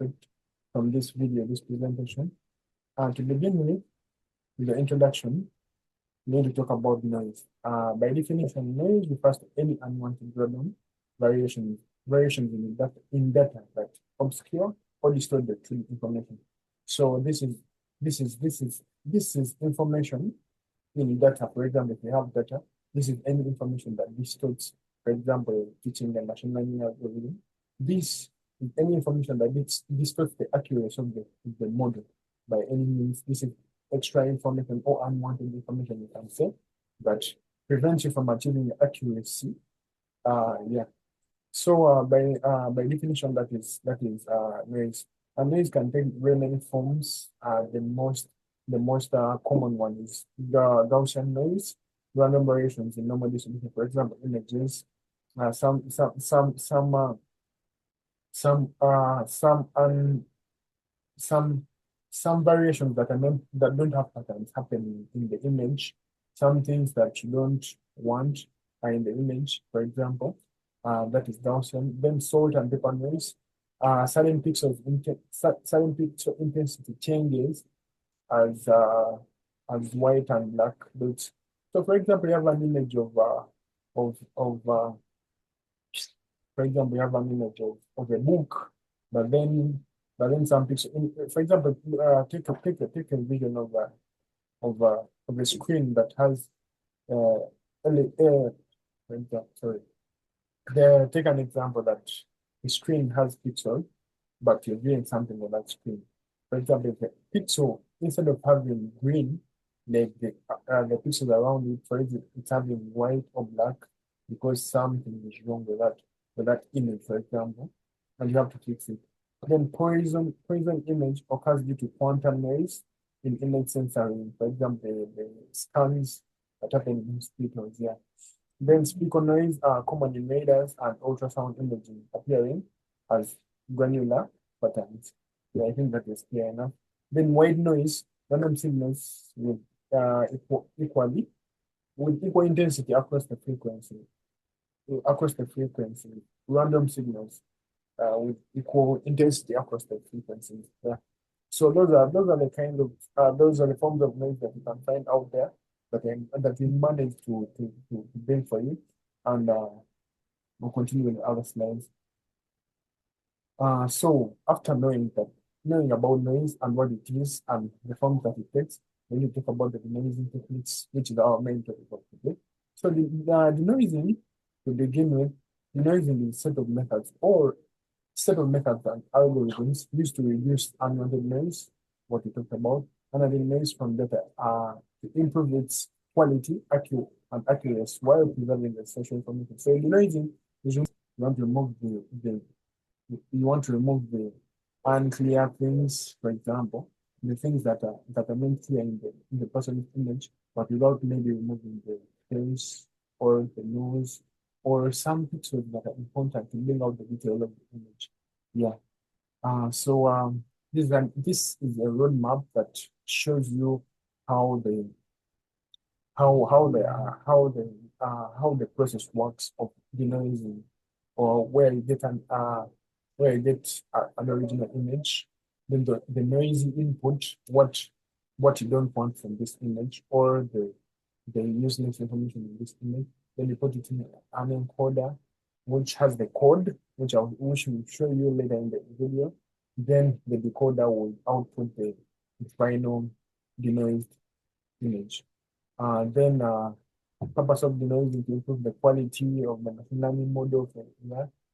expect from this video, this presentation. To begin with the introduction, we need to talk about noise. By definition, noise refers to any unwanted random variations in data that obscure or distort the true information. So this is information in data. For example, if you have data, this is any information that distorts, for example, teaching and machine learning algorithm. This is any information that distorts the accuracy of the model by any means. This is extra information or unwanted information, you can say, that prevents you from achieving accuracy. Yeah. So by definition, that is noise. And noise can take very many forms. The most common one is the Gaussian noise, random variations in normal distribution. For example, images, some variations that don't have patterns happen in the image. Some things that you don't want are in the image, for example. That is Gaussian. Then salt and pepper noise. Certain pixel intensity changes as white and black dots. So, for example, you have an image of a book, but then some pixel. For example, take a vision of a screen that has sorry. Take an example that the screen has pixels, but you're viewing something on that screen. For example, if the pixel, instead of having green, like the pixels around it, for example, it's having white or black because something is wrong with that image, for example, and you have to fix it. Then poison image occurs due to quantum noise in image sensing. For example, the scans that happen in hospitals, yeah. Then speaker noise are common in radars and ultrasound imaging, appearing as granular patterns. Yeah, I think that is clear enough. Then white noise, random signals with equal intensity across the frequency. Random signals with equal intensity across the frequencies. Yeah. So those are the kind of those are the forms of noise that you can find out there that we managed to bring for you, and we'll continue with other slides. So after knowing about noise and what it is and the forms that it takes, we need to talk about the denoising techniques, which is our main topic of today. So the denoising, to begin with, denoising is a set of methods and algorithms used to reduce unwanted noise, what we talked about, and noise from data to improve its quality, accuracy while preserving the social information. So denoising is you want to remove the unclear things, for example, the things that are meant clear in the person's image, but without maybe removing the face or the nose or some pixels that are important to bring out the detail of the image. Yeah. So this is a roadmap that shows you how the process works of denoising, or where you get an original image, then the noisy input, what you don't want from this image, or the useless information in this image. Then you put it in an encoder, which has the code, which we'll show you later in the video. Then the decoder will output the final denoised image. Then purpose of denoising to improve the quality of the machine learning model,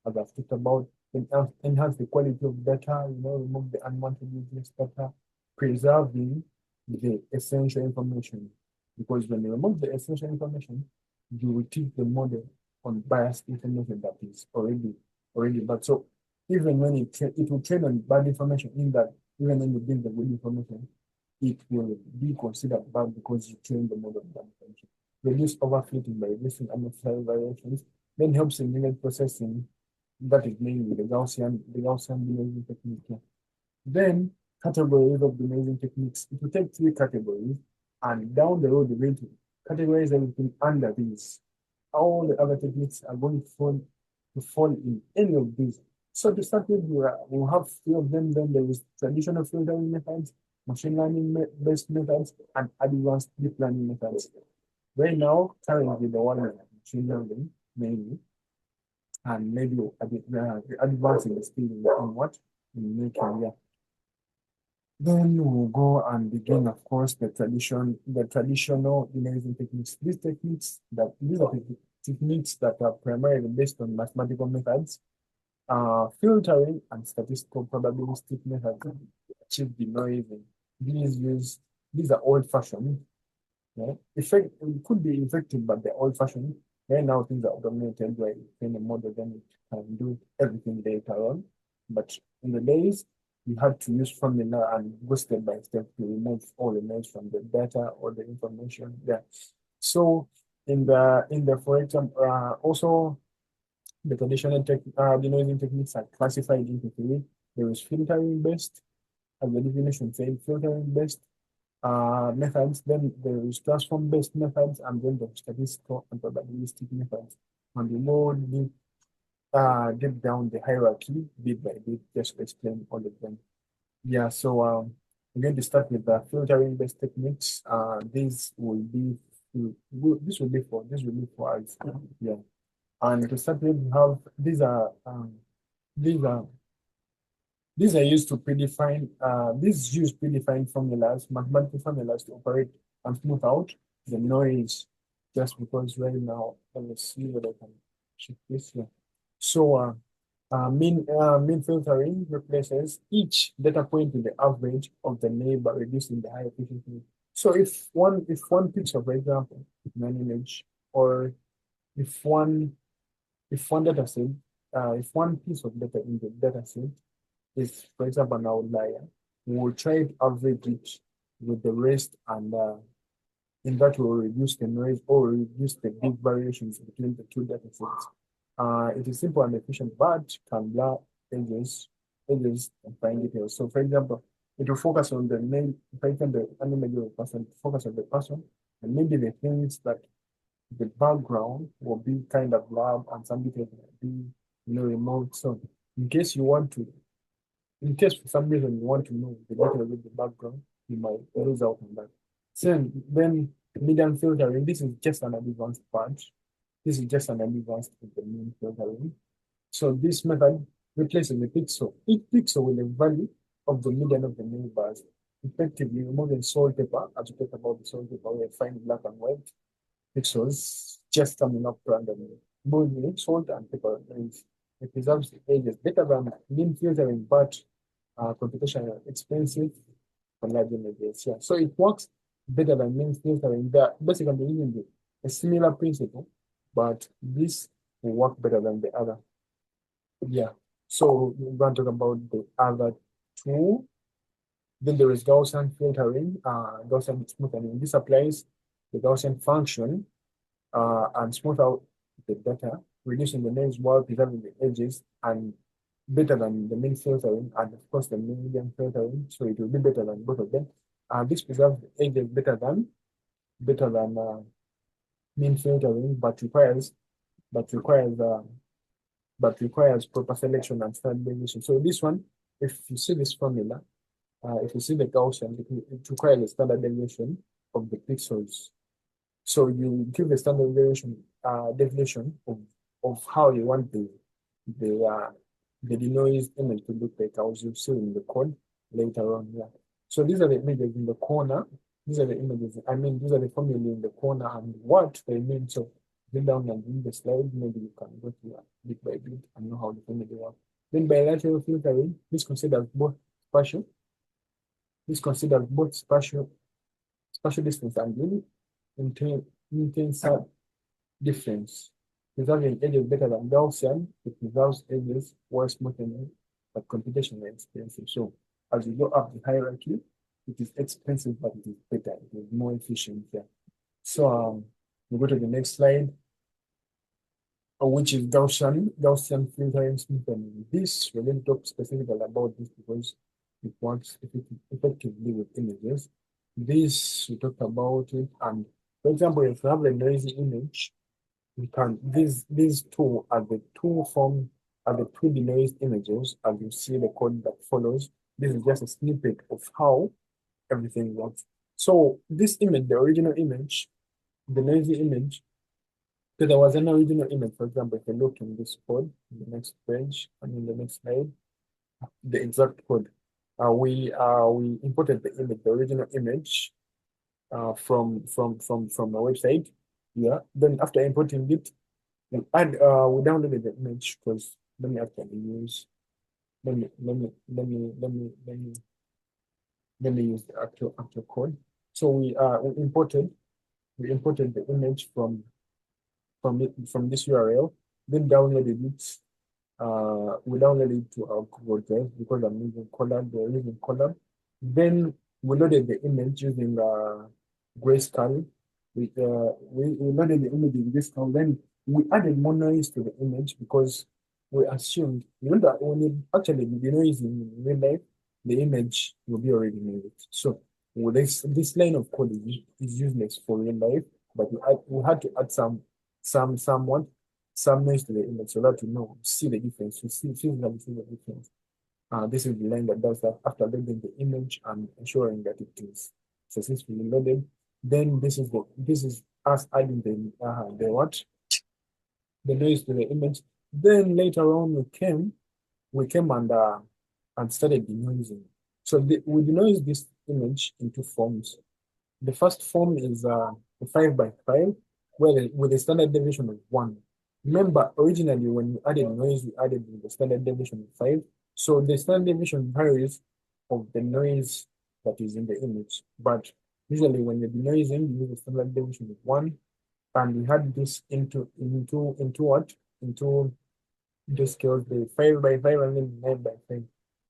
as I've talked about, enhance the quality of data, remove the unwanted useless data, preserving the essential information. Because when you remove the essential information, you will teach the model on biased information that is already bad. So even when it will train on bad information, in that even when you bring the good information, it will be considered bad because you train the model on bad information. Reduce overfitting by reducing unnecessary variations, then helps in image processing. That is mainly the Gaussian denoising technique. Then categories of denoising techniques. It will take 3 categories, and down the road, we're going to categorize everything under these. All the other techniques are going to fall in any of these. So to start with, we'll have few of them. Then there is traditional filtering methods, machine learning based methods, and advanced deep learning methods. Right now, currently the one is machine learning mainly, and maybe advancing the skill in what in making, yeah. Then we'll go and begin, of course, the traditional denoising techniques. These are the techniques that are primarily based on mathematical methods, filtering and statistical probabilistic methods to achieve denoising. These are old-fashioned. Yeah? It could be effective, but they're old-fashioned. Right now, things are automated, where you train a model, then it can do everything later on. But in the days, you had to use formula and go step by step to remove all the noise from the data or the information. Yeah. So for example, also the traditional denoising techniques are classified into three. There is filtering based, as the definition says, filtering based methods. Then there is transform based methods, and then the statistical and probabilistic methods. And we more deep down the hierarchy bit by bit, just to explain all of them. Yeah, so we're going to start with the filtering based techniques. This will be for us. Yeah. And to start with, we have these are these are used to predefine these use predefined formulas, mathematical formulas to operate and smooth out the noise. Just because right now, let me see whether I can shift this here. So mean filtering replaces each data point with the average of the neighbor, reducing the high efficiency. So if one picture, for example, in an image, or if one if one data set, if one piece of data in the data set is, for example, an outlier, we will try to average it with the rest, and in that will reduce the noise or reduce the big variations between the two data sets. It is simple and efficient, but can blur edges and fine details. So, for example, it will focus on the main, for example, the image of a person, focus on the person, and maybe the things that the background will be kind of blurred and some details will be, removed. So, in case you want to, in case for some reason you want to know the details of the background, you might lose out on that. So then median filtering, this is just an advanced part. This is just an advanced of the mean filtering. So this method replaces the pixel. Each pixel with a value of the median of the neighbors, effectively removing paper, as we talked about the paper, we find black and white pixels just coming up randomly. Moving salt and paper means it preserves the edges better than mean filtering, but computation is expensive for large images. Yeah. So it works better than mean filtering. They're basically using a similar principle, but this will work better than the other. Yeah. So we're going to talk about the other two. Then there is Gaussian filtering, Gaussian smoothing. This applies the Gaussian function and smooth out the data, reducing the noise while preserving the edges, and better than the mean filtering and of course the median filtering. So it will be better than both of them. This preserves the edges better than mean filtering, but requires proper selection and standardization. So this one, if you see this formula, if you see the Gaussian, it requires a standardization of the pixels. So you give a standard definition of how you want the denoised image to look like, as you see in the code later on. Yeah. So these are the images in the corner. These are the images. These are the formulae in the corner and what they mean. So go down and read the slide. Maybe you can go through bit by bit and know how the formulae work. Then bilateral filtering. This considers both spatial. Spatial distance and unit intense difference. Preserving edges better than Gaussian, it preserves edges while smoothing, but computation is expensive. So as you go up the hierarchy, it is expensive, but it is better. It is more efficient. Yeah. So we go to the next slide, which is Gaussian filtering smoothing. This we didn't talk specifically about this because it works effectively with images. This we talked about it, and for example, if you have a noisy image, you can these two are the two forms the pre-denoised images, as you see the code that follows. This is just a snippet of how everything works. So this image, the original image, the noisy image, so there was an original image, for example, if you look in this code, in the next page, and in the next slide, the exact code. We imported the image, the original image, from the website. Yeah. Then after importing it, we downloaded the image because let me actually use let me use the actual code. So we imported the image from this URL, then downloaded it. We downloaded it to our Google Drive because I'm using Colab, we're using Colab. Then we loaded the image using Grayscale. We loaded the image in Grayscale. Then we added more noise to the image because we assumed, that when you actually do noise in real life, the image will be already made. So this line of code is useless for real life, but we had to add somewhat some noise to the image so that you know, see the difference, you physically see the difference. This is the line that does that after loading the image and ensuring that it is successfully loaded. Then this is us adding the noise to the image. Then later on we came and started denoising. So we denoise this image into forms. The first form is a 5 by 5, with a standard deviation of 1. Remember, originally when we added noise, we added with the standard deviation of 5. So the standard deviation varies of the noise that is in the image. But usually when you're denoising, you use a standard deviation of 1. And we had this into what? Into the scales, the 5 by 5 and then 9 by 5.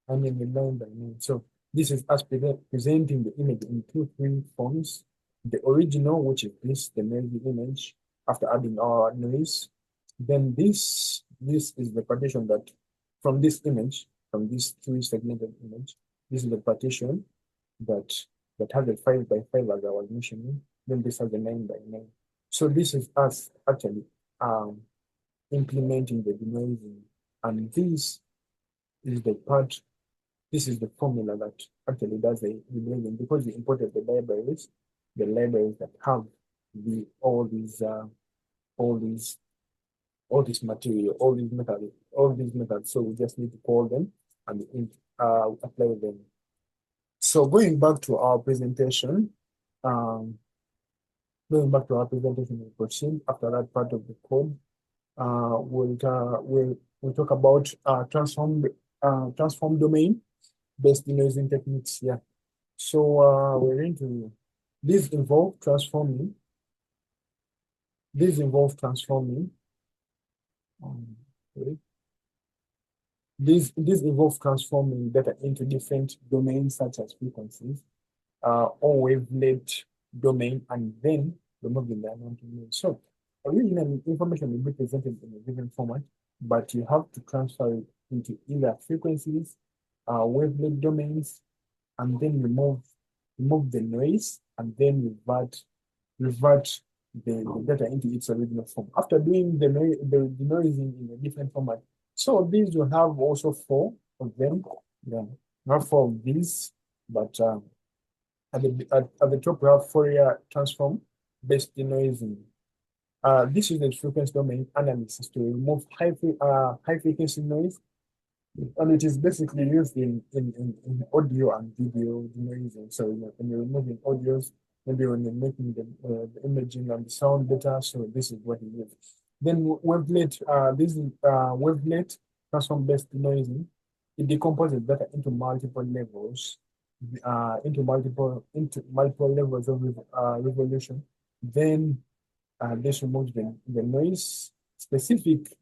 And then the 9 by 9. So this is us presenting the image in three forms. The original, which is this, the noisy image, after adding our noise. Then this is the partition that from this image, from this three segmented image, this is the partition that has a 5 by 5 as I was mentioning. Then this has a 9 by 9. So this is us actually implementing the denoising, and this is the formula that actually does the denoising, because we imported the libraries that have all this material, all these methods. So we just need to call them and apply them. So going back to our presentation, we proceed after that part of the code. We'll talk about transform domain based denoising techniques. Yeah. So we're going to these involve transforming. Okay. These involve transforming data into different domains such as frequencies, or wavelet domain, and then removing the unknown domain. So originally information will be presented in a given format, but you have to transfer it into either frequencies, wavelet domains, and then remove the noise, and then revert the data into its original form. After doing the denoising in a different format. So these will have also 4 of them. Yeah, not 4 of these, but at the top we have Fourier transform based denoising. This is the frequency domain analysis to remove high frequency noise, and it is basically used in audio and video denoising. So when you're removing audios, maybe when you're making the imaging and the sound data, so this is what it is. Then wavelet, this is wavelet transform-based denoising. It decomposes data into multiple levels, into multiple levels of resolution. Then this removes the noise specific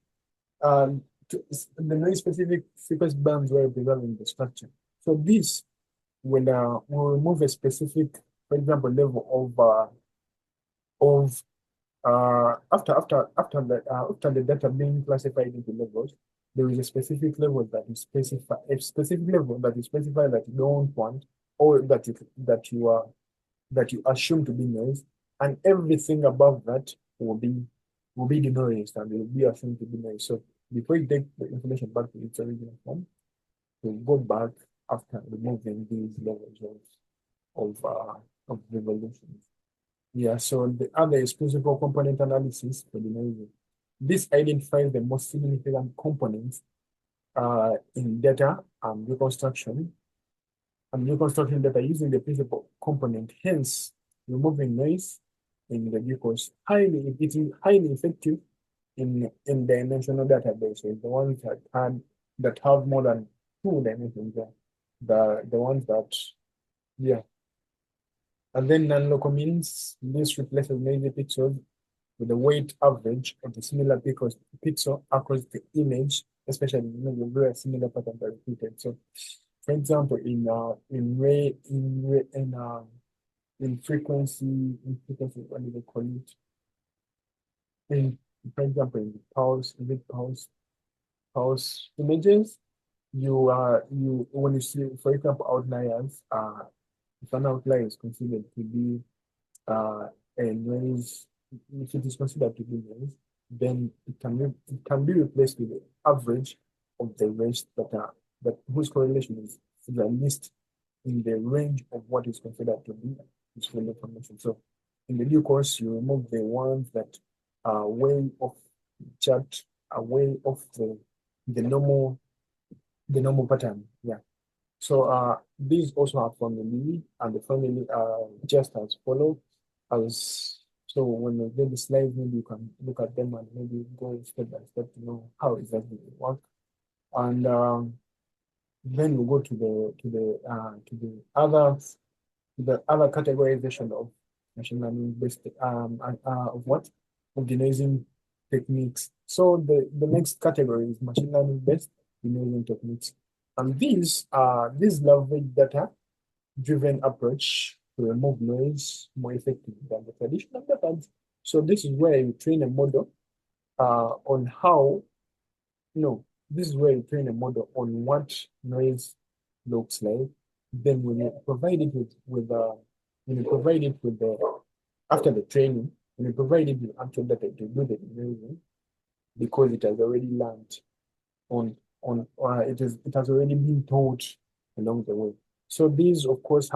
the noise specific frequency bands were preserving the structure. So this will remove a specific, for example, level of after the data being classified into levels, there is a specific level that is specified, that you don't want, or that you assume to be noise, and everything above that will be denoised and will be assumed to be noise. So before it takes the information back to its original form, to go back after removing these levels of revolutions. Yeah, so the other is principal component analysis for denoising. This identifies the most significant components in data and reconstruction data using the principal component. Hence, removing noise in the vehicles it is highly effective in dimensional databases, the ones that have more than two dimensions there. The ones that, yeah. And then non-local means this replaces noisy pixels with the weight average of the similar pixel across the image, especially where similar patterns are repeated. So, for example, what do they call it? In For example, in pulse images, you when you see, for example, outliers, if an outlier is considered to be a noise, if it is considered to be noise, then it can be replaced with the average of the rest that whose correlation is at least in the range of what is considered to be useful information. So in the new course, you remove the ones that are way off chart, are way off the normal pattern. Yeah. So these also have family, and the family are just as follow. As so when you get the slides, maybe you can look at them and maybe go step by step to know how exactly they work. And then we go to the other categorization of machine learning based of what of denoising techniques. So the next category is machine learning based denoising techniques, and these leverage data driven approach to remove noise more effectively than the traditional methods. So this is where you train a model on how no, this is where you train a model on what noise looks like. Then when you provide it with the after the training, when you provide it with actual data to do the denoising, because it has already learned it has already been taught along the way. So these of course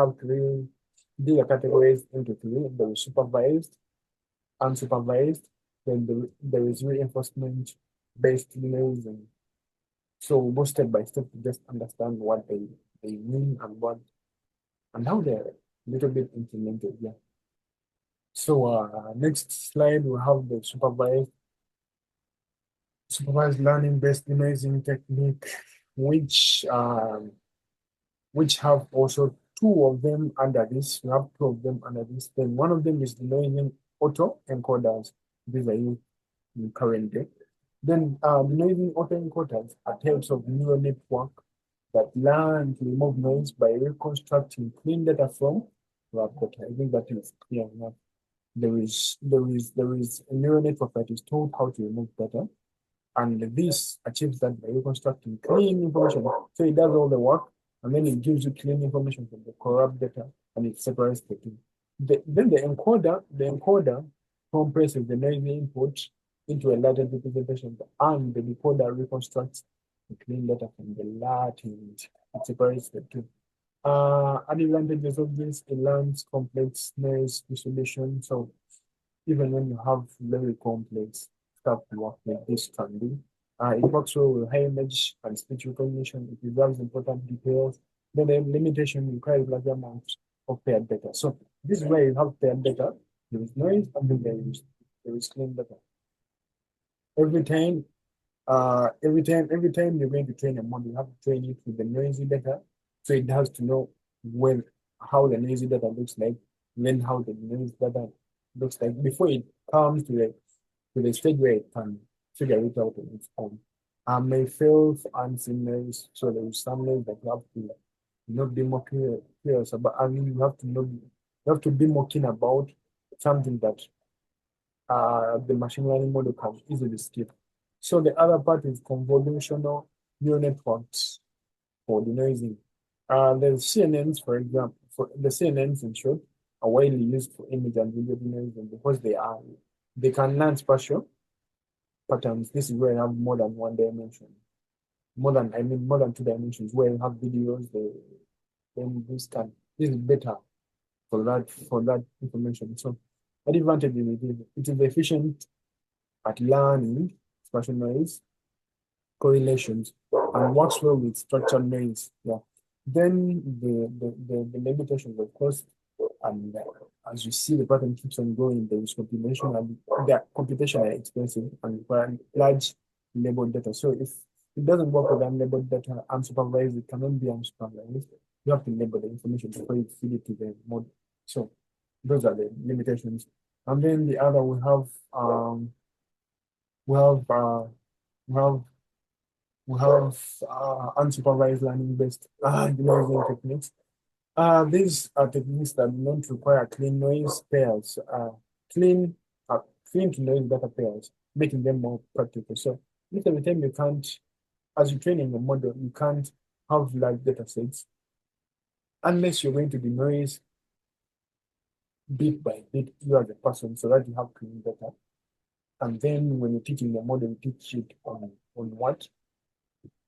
these are categorized into three. There is supervised, unsupervised, then there is reinforcement based denoising. So we'll go step by step to just understand what they mean and how they're a little bit implemented. Yeah. So next slide we have the supervised learning based denoising technique, which have also two of them under this. We have two of them under this. Then one of them is denoising auto encoders. These are used in current day. Then denoising autoencoders are types of neural network that learn to remove noise by reconstructing clean data from raw data. I think that is clear enough. There is a neural network that is told how to remove data, and this achieves that by reconstructing clean information. So it does all the work, and then it gives you clean information from the corrupt data, and it separates the two. Then the encoder compresses the noisy input into a latent representation, and the decoder reconstructs the clean data from the latent. It separates the two. Advantages of this, it learns complex noise distribution. So even when you have very complex stuff to work with, this can do. It works well with high image and speech recognition. It resolves important details. Then the limitation requires larger amounts of paired data. So this is where you have paired data. There is noise, and then there is clean data. Every time you're going to train a model, you have to train it with the noisy data. So it has to know how the noisy data looks like, then how the noisy data looks like before it comes to the stage where it can figure it out on its own. May fail for unseen noise. So there is some noise that you have to not be more curious about. I mean, you have to be more keen about something that the machine learning model can easily skip. So the other part is convolutional neural networks for denoising. The CNNs, for example, for the CNNs in short, are widely used for image and video denoising because they can learn spatial patterns. This is where you have more than one dimension. More than two dimensions, where you have videos, then this is better for that information. So what advantage is it is efficient at learning spatial noise, correlations, and works well with structured noise. Yeah. Then the limitations, of course, and as you see, the pattern keeps on going. There is compilation, and the computation are expensive and require large labeled data. So if it doesn't work with unlabeled data, unsupervised, it cannot be unsupervised. You have to label the information before you feed it to the model. So those are the limitations. And then the other we have uh, we have we have unsupervised learning based denoising techniques. These are techniques that don't require clean noise pairs, clean, uh, clean to noise data pairs, making them more practical. So most of the time you can't, as you're training a model, you can't have large data sets unless you're going to denoise bit by bit, you as a person, so that you have clean data. And then when you're teaching the model, you teach it on what?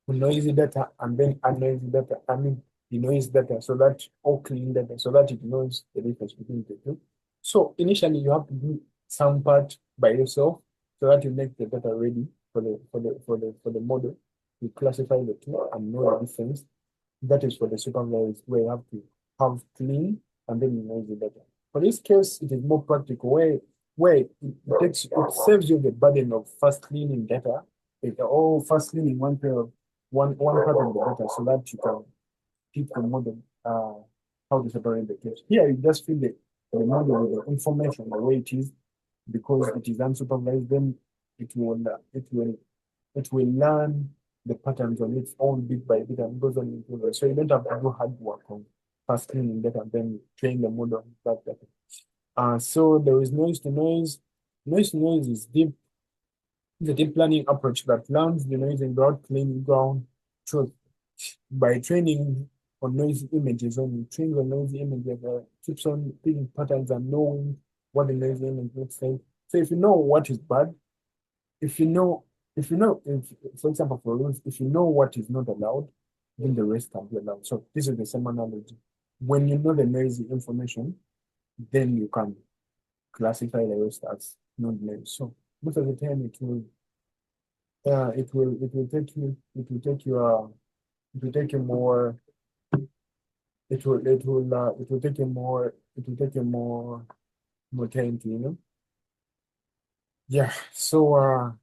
Noisy data and then unnoisy data. I mean, the noise data, so that all clean data, so that it knows the difference between the two. So initially, you have to do some part by yourself, so that you make the data ready for the model. You classify the two and know the difference. That is for the supervised, where you have to have clean and then noisy data. For this case, it is more practical, where it saves you the burden of first cleaning data, first cleaning one pair of one part of the data, so that you can teach the model how to separate the case. Here you just feed the model with the information the way it is, because it is unsupervised. Then it will learn the patterns on its own bit by bit and goes on improving. So you don't have to do hard work on first cleaning data and then train the model on that data. So there is noise to noise. Noise to noise is the deep learning approach that learns the noise in broad, clean ground truth. By training on noisy images, when you train the noisy images, keeps on picking patterns and knowing what the noisy image looks like. So if you know what is bad, if you know, if for example, for rules, if you know what is not allowed, then the rest can be allowed. So this is the same analogy. When you know the noisy information, then you can classify the rest as not noise. So most of the time, it will take you, it will take you more, it will take you more, it will take you more time to, Yeah. So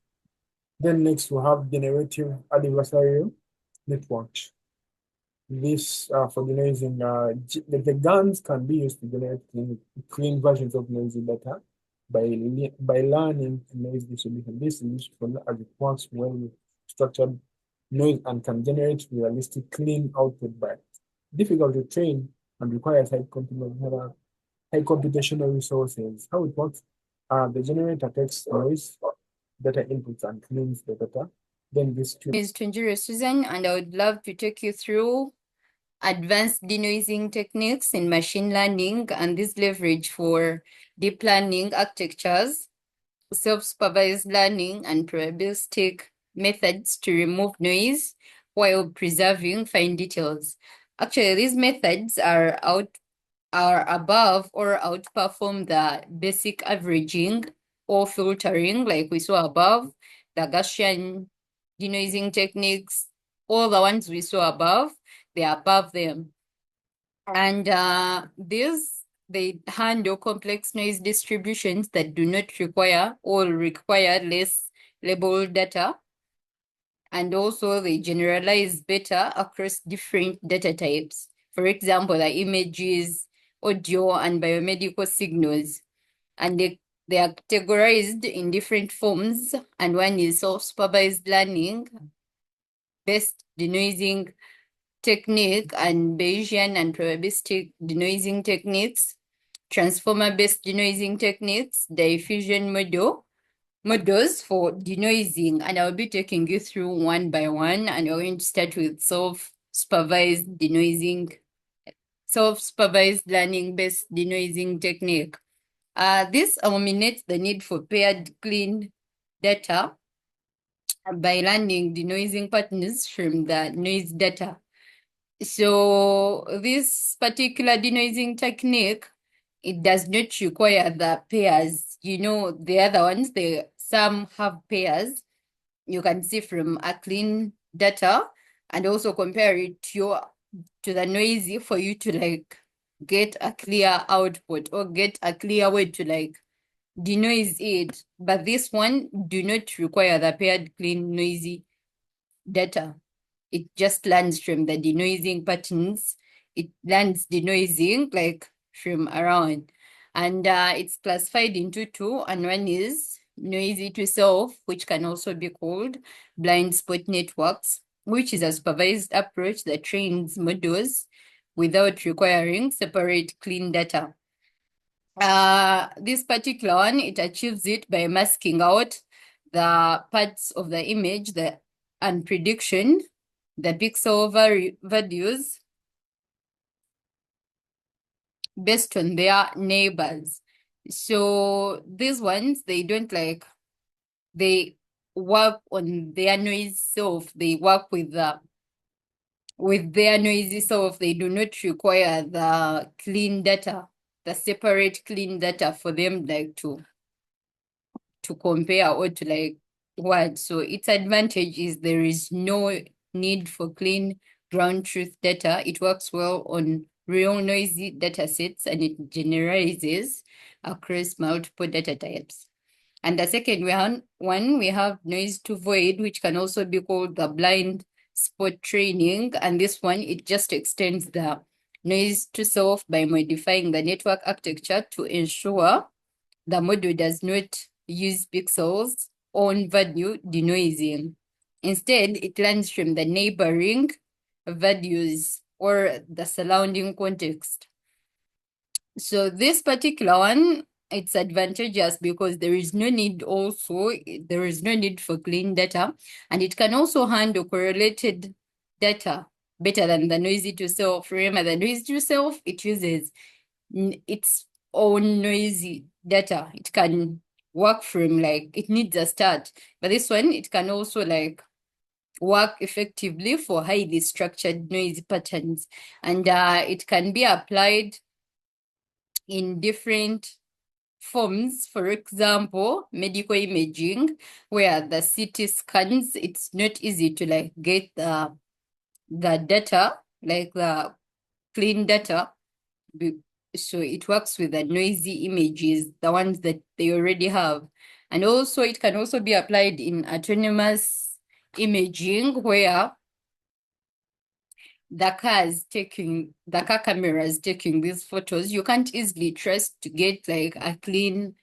then next we have generative adversarial networks. This for denoising, the guns can be used to generate clean versions of noisy data by learning noise distribution. This is useful as it works well with structured noise and can generate realistic clean output, but difficult to train and requires high computational resources. How it works, the generator takes noise, data inputs and cleans the data. Then this is Tunjiro Susan, and I would love to take you through advanced denoising techniques in machine learning and this leverage for deep learning architectures, self-supervised learning, and probabilistic methods to remove noise while preserving fine details. Actually, these methods are above or outperform the basic averaging or filtering, like we saw above, the Gaussian denoising techniques, all the ones we saw above, they are above them. And they handle complex noise distributions that do not require or require less labeled data. And also they generalize better across different data types. For example, the images, audio, and biomedical signals. And they are categorized in different forms. And one is self-supervised learning, based denoising technique, and Bayesian and probabilistic denoising techniques, transformer-based denoising techniques, diffusion models for denoising, and I'll be taking you through one by one, and we're going to start with self-supervised learning-based denoising technique. This eliminates the need for paired clean data by learning denoising patterns from the noise data. So this particular denoising technique, it does not require the pairs. The other ones, some have pairs. You can see from a clean data and also compare it to the noisy for you to get a clear output or get a clear way to denoise it. But this one do not require the paired clean noisy data. It just learns from the denoising patterns. It learns denoising from around. And it's classified into two, and one is noisy to self, which can also be called blind spot networks, which is a supervised approach that trains models without requiring separate clean data. This particular one, it achieves it by masking out the parts of the image, and prediction, the pixel values based on their neighbors. So these ones, they don't they work on their noise self. They work with their noisy self. They do not require the clean data, the separate clean data for them to compare or to what. So its advantage is there is no need for clean ground truth data. It works well on real noisy data sets, and it generalizes across multiple data types. And the second one, we have noise to void, which can also be called the blind spot training. And this one, it just extends the noise to self by modifying the network architecture to ensure the model does not use pixels on value denoising. Instead, it learns from the neighboring values or the surrounding context. So this particular one, it's advantageous because there is no need for clean data, and it can also handle correlated data better than the noisy to self. Remember, the noisy to self, it uses its own noisy data. It can work from it needs a start. But this one, it can also work effectively for highly structured noisy patterns. And it can be applied in different forms. For example, medical imaging, where the CT scans, it's not easy to get the data, the clean data. So it works with the noisy images, the ones that they already have. And also it can also be applied in autonomous imaging, where the car cameras taking these photos, you can't easily trust to get a clean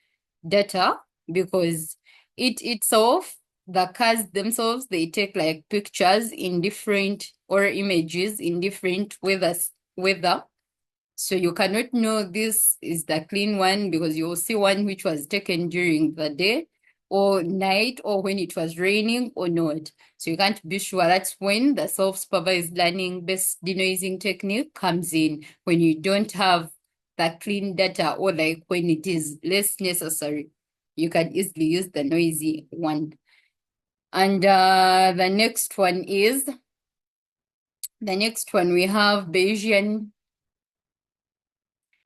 data, because it itself, the cars themselves, they take pictures in different or images in different weather. So you cannot know this is the clean one, because you will see one which was taken during the day or night, or when it was raining or not. So you can't be sure. That's when the self-supervised learning based denoising technique comes in, when you don't have the clean data, or when it is less necessary. You can easily use the noisy one. And the next one we have Bayesian.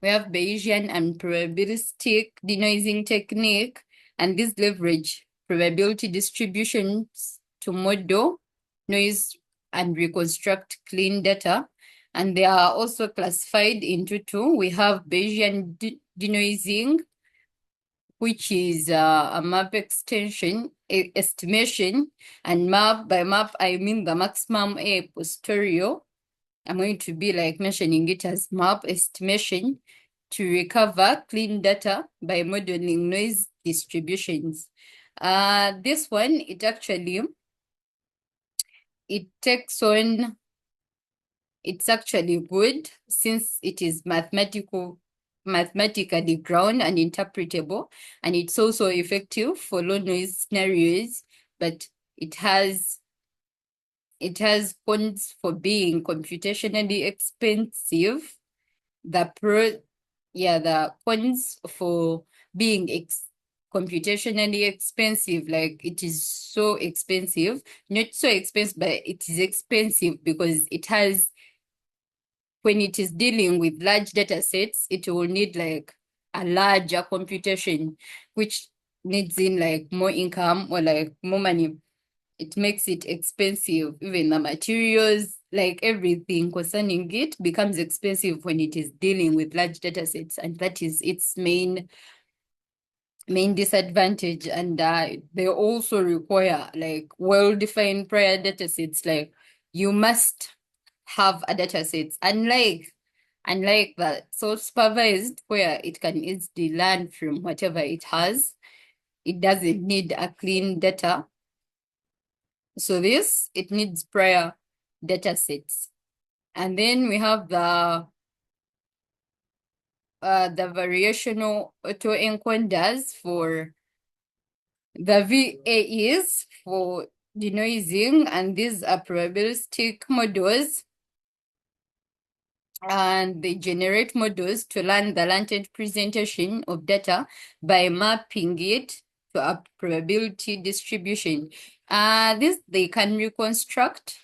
We have Bayesian and probabilistic denoising technique, and these leverage probability distributions to model noise and reconstruct clean data. And they are also classified into two. We have Bayesian denoising, which is a map extension estimation, and by map I mean the maximum A posterior. I'm going to be mentioning it as map estimation to recover clean data by modeling noise distributions. This one, it's actually good, since it is mathematically ground and interpretable, and it's also effective for low noise scenarios, but it has cons for being computationally expensive. The cons for being computationally expensive. Like it is so expensive, not so expensive, but it is expensive because it has, when it is dealing with large data sets, it will need like a larger computation, which needs in like more income or like more money. It makes it expensive. Even the materials, like everything concerning it becomes expensive when it is dealing with large data sets. And that is its main disadvantage. And they also require like well-defined prior data sets. Like you must have a data set. Unlike that self-supervised, where it can easily learn from whatever it has, it doesn't need a clean data. So it needs prior data sets. And then we have the variational autoencoders for the VAEs for denoising, and these are probabilistic models, and they generate models to learn the latent presentation of data by mapping it to a probability distribution. They can reconstruct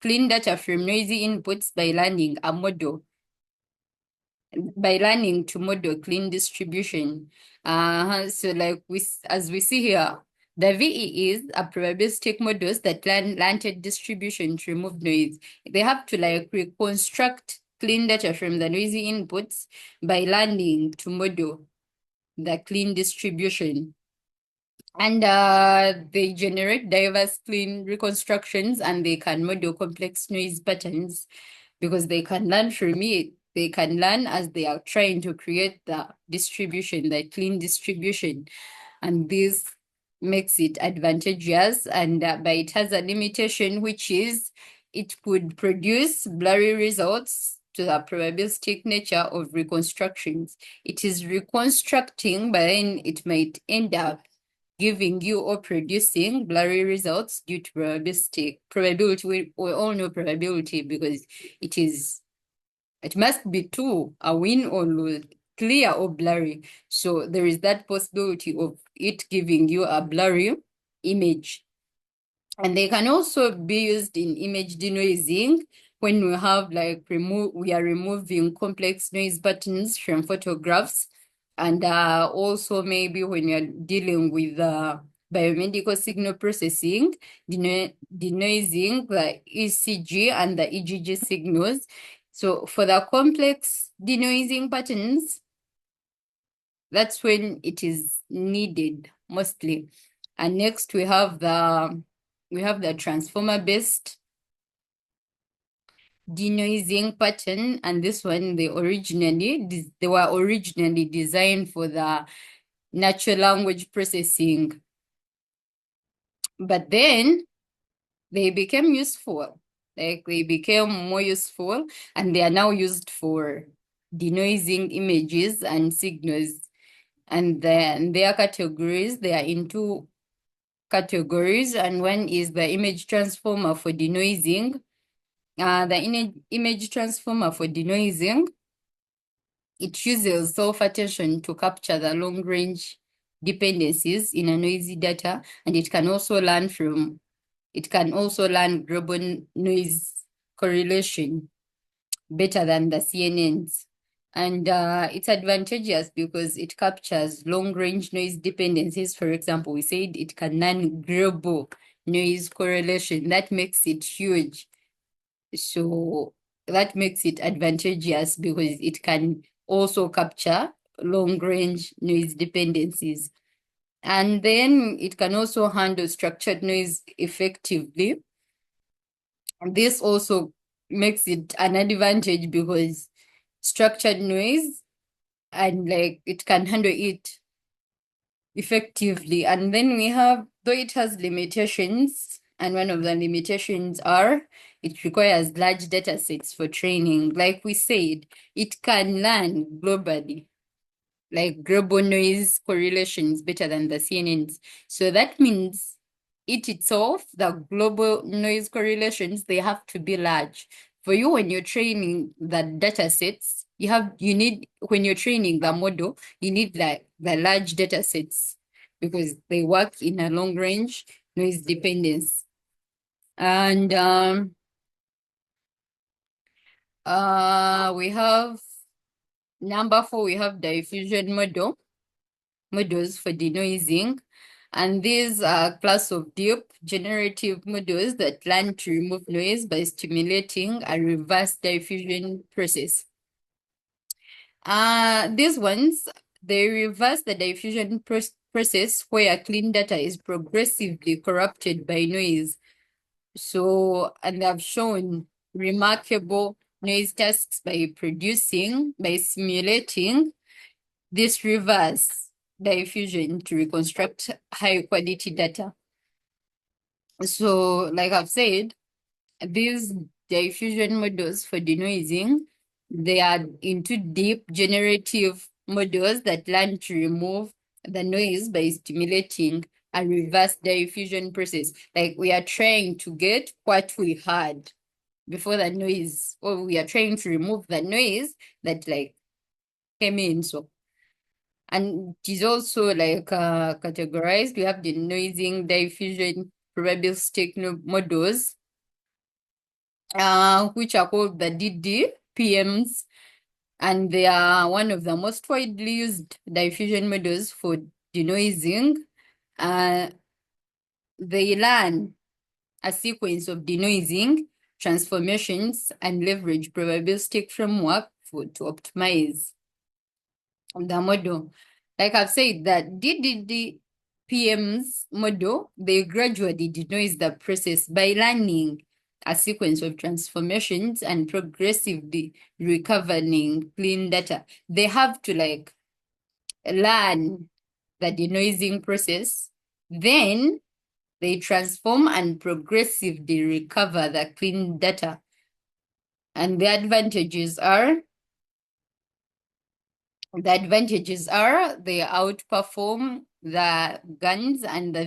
clean data from noisy inputs by learning a model, by learning to model clean distribution. So like as we see here, the VEEs are probabilistic models that learn latent distribution to remove noise. They have to like reconstruct clean data from the noisy inputs by learning to model the clean distribution. And they generate diverse clean reconstructions, and they can model complex noise patterns because they can learn from it. They can learn as they are trying to create the distribution, the clean distribution. And this makes it advantageous, and but it has a limitation, which is it could produce blurry results to the probabilistic nature of reconstructions. It is reconstructing, but then it might end up giving you or producing blurry results due to probability. We all know probability because it must be true, a win or lose, clear or blurry. So there is that possibility of it giving you a blurry image. And they can also be used in image denoising when we have like we are removing complex noise patterns from photographs. And also maybe when you're dealing with biomedical signal processing, denoising the ECG and the EGG signals. So for the complex denoising patterns, that's when it is needed mostly. And next we have the transformer-based denoising pattern, and this one they were originally designed for the natural language processing, but then they became useful. Like they became more useful, and they are now used for denoising images and signals. And then their categories, they are in two categories, and one is the image transformer for denoising. The image transformer for denoising, it uses self-attention to capture the long-range dependencies in a noisy data, and it can also learn global noise correlation better than the CNNs. And it's advantageous because it captures long-range noise dependencies. For example, we said it can learn global noise correlation. That makes it huge. So that makes it advantageous because it can also capture long-range noise dependencies. And then it can also handle structured noise effectively. This also makes it an advantage because structured noise, and like it can handle it effectively. And then we have, though it has limitations, and one of the limitations are it requires large data sets for training. Like we said, it can learn globally, like global noise correlations better than the CNNs. So that means it itself, the global noise correlations, they have to be large for you, when you're training the data sets, you need, when you're training the model, you need like the large data sets because they work in a long range noise dependence. And we have number 4, we have diffusion models for denoising. And these are a class of deep generative models that learn to remove noise by stimulating a reverse diffusion process. These ones, they reverse the diffusion process where clean data is progressively corrupted by noise. So, and they've shown remarkable noise tasks by simulating this reverse diffusion to reconstruct high quality data. So, like I've said, these diffusion models for denoising, they are into deep generative models that learn to remove the noise by stimulating a reverse diffusion process. Like we are trying to get what we had before the noise, or we are trying to remove the noise that like came in. So, and it is also like categorized. We have the denoising diffusion probabilistic models, which are called the DDPMs, and they are one of the most widely used diffusion models for denoising. They learn a sequence of denoising transformations and leverage probabilistic framework to optimize the model. Like I've said, that DDPM's model, they gradually denoise the process by learning a sequence of transformations and progressively recovering clean data. They have to like learn the denoising process, then they transform and progressively recover the clean data. And the advantages are they outperform the GANs and the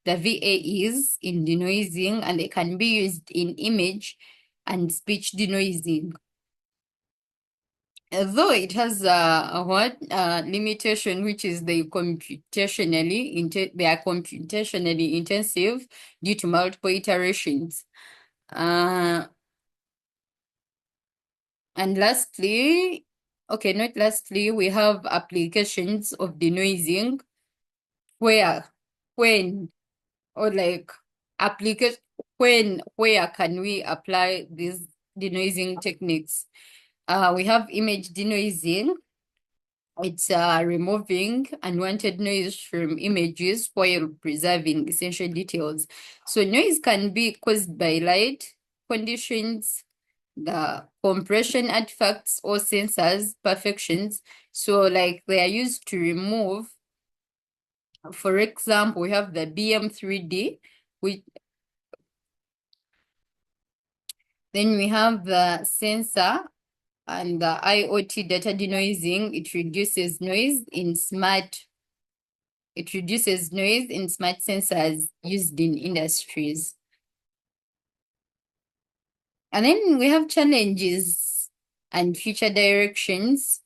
VAEs in denoising, and they can be used in image and speech denoising. Although it has a limitation, which is they are computationally intensive due to multiple iterations. And lastly, okay, not lastly, we have applications of denoising where can we apply these denoising techniques? We have image denoising. It's removing unwanted noise from images while preserving essential details. So noise can be caused by light conditions, the compression artifacts or sensors perfections. So like they are used to remove, for example, we have the BM3D, then we have the sensor and the IoT data denoising. It reduces noise in smart sensors used in industries. And then we have challenges and future directions.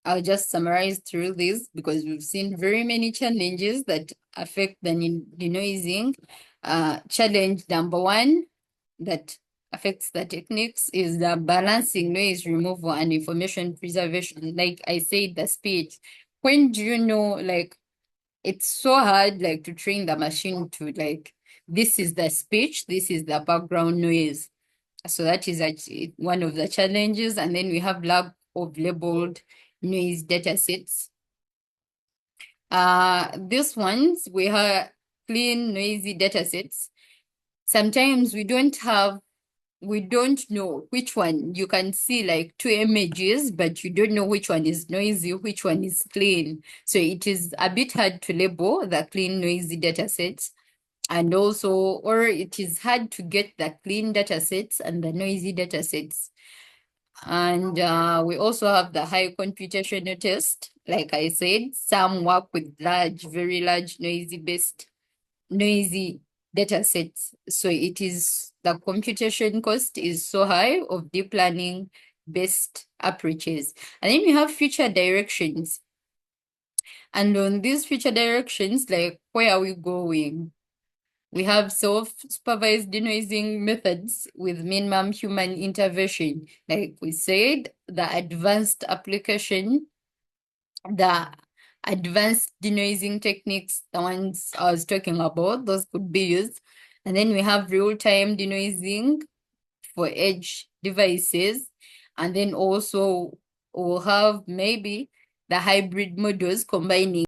I'll just summarize through this because we've seen very many challenges that affect the denoising. Challenge number 1 that affects the techniques is the balancing noise removal and information preservation. Like I said, the speech. When do you know, like, it's so hard, like, to train the machine to, like, this is the speech, this is the background noise. So that is actually one of the challenges. And then we have lack of labeled noise data sets. These ones, we have clean, noisy data sets. Sometimes we don't know which one. You can see like 2 images, but you don't know which one is noisy, which one is clean. So it is a bit hard to label the clean, noisy data sets. And also, or it is hard to get the clean data sets and the noisy data sets. And we also have the high computational test. Like I said, some work with very large noisy data sets. So it is the computation cost is so high of deep learning based approaches. And then we have future directions. And on these future directions, like where are we going? We have self-supervised denoising methods with minimum human intervention. Like we said, the advanced denoising techniques, the ones I was talking about, those could be used. And then we have real-time denoising for edge devices. And then also we'll have maybe the hybrid models combining